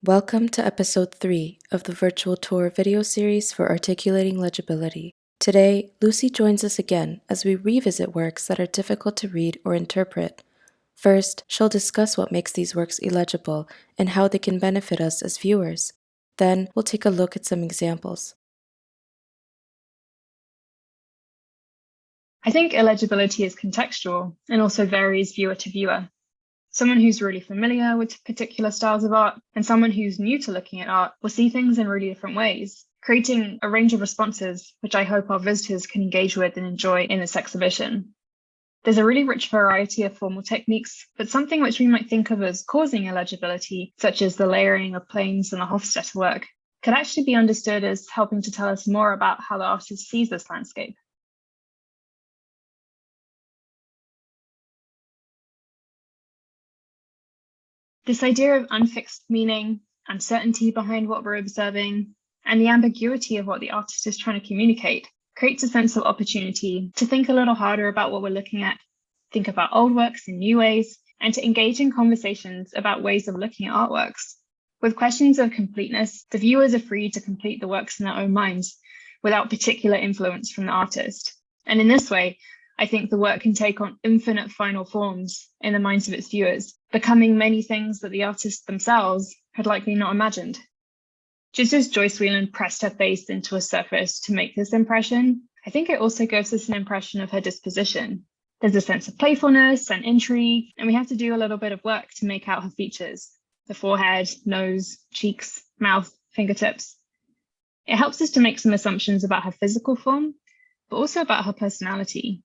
Welcome to episode 3 of the virtual tour video series for Articulating Legibility. Today, Lucy joins us again as we revisit works that are difficult to read or interpret. First, she'll discuss what makes these works illegible and how they can benefit us as viewers. Then, we'll take a look at some examples. I think illegibility is contextual and also varies viewer to viewer. Someone who's really familiar with particular styles of art and someone who's new to looking at art will see things in really different ways, creating a range of responses which I hope our visitors can engage with and enjoy in this exhibition. There's a really rich variety of formal techniques, but something which we might think of as causing illegibility, such as the layering of planes in the Hofstetter work, could actually be understood as helping to tell us more about how the artist sees this landscape. This idea of unfixed meaning, uncertainty behind what we're observing, and the ambiguity of what the artist is trying to communicate creates a sense of opportunity to think a little harder about what we're looking at, think about old works in new ways, and to engage in conversations about ways of looking at artworks. With questions of completeness, the viewers are free to complete the works in their own minds without particular influence from the artist. And in this way, I think the work can take on infinite final forms in the minds of its viewers, becoming many things that the artists themselves had likely not imagined. Just as Joyce Wieland pressed her face into a surface to make this impression, I think it also gives us an impression of her disposition. There's a sense of playfulness and intrigue, and we have to do a little bit of work to make out her features: the forehead, nose, cheeks, mouth, fingertips. It helps us to make some assumptions about her physical form, but also about her personality.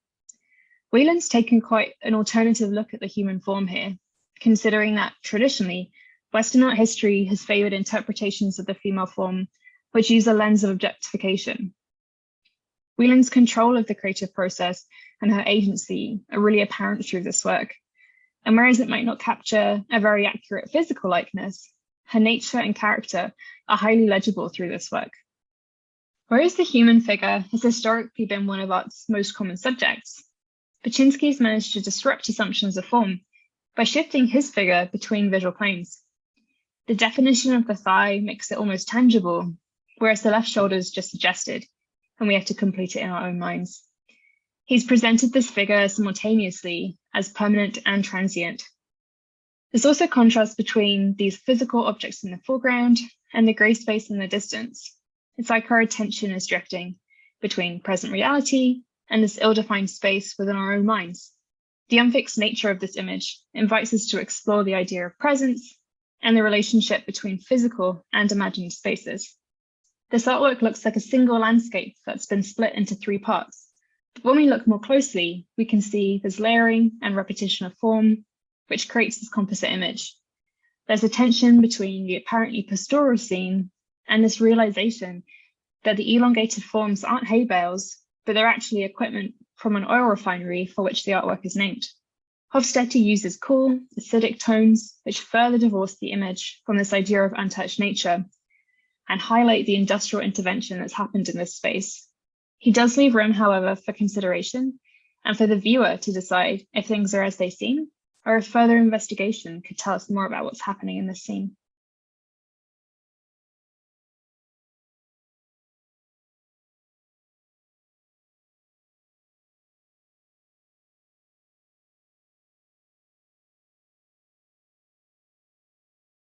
Wieland's taken quite an alternative look at the human form here, considering that traditionally, Western art history has favoured interpretations of the female form which use a lens of objectification. Wieland's control of the creative process and her agency are really apparent through this work. And whereas it might not capture a very accurate physical likeness, her nature and character are highly legible through this work. Whereas the human figure has historically been one of art's most common subjects, Bachinski's managed to disrupt assumptions of form by shifting his figure between visual planes. The definition of the thigh makes it almost tangible, whereas the left shoulder is just suggested, and we have to complete it in our own minds. He's presented this figure simultaneously as permanent and transient. There's also contrast between these physical objects in the foreground and the grey space in the distance. It's like our attention is drifting between present reality and this ill-defined space within our own minds. The unfixed nature of this image invites us to explore the idea of presence and the relationship between physical and imagined spaces. This artwork looks like a single landscape that's been split into 3 parts. But when we look more closely, we can see there's layering and repetition of form, which creates this composite image. There's a tension between the apparently pastoral scene and this realization that the elongated forms aren't hay bales, but they're actually equipment from an oil refinery for which the artwork is named. Hofstetter uses cool, acidic tones which further divorce the image from this idea of untouched nature and highlight the industrial intervention that's happened in this space. He does leave room, however, for consideration and for the viewer to decide if things are as they seem or if further investigation could tell us more about what's happening in this scene.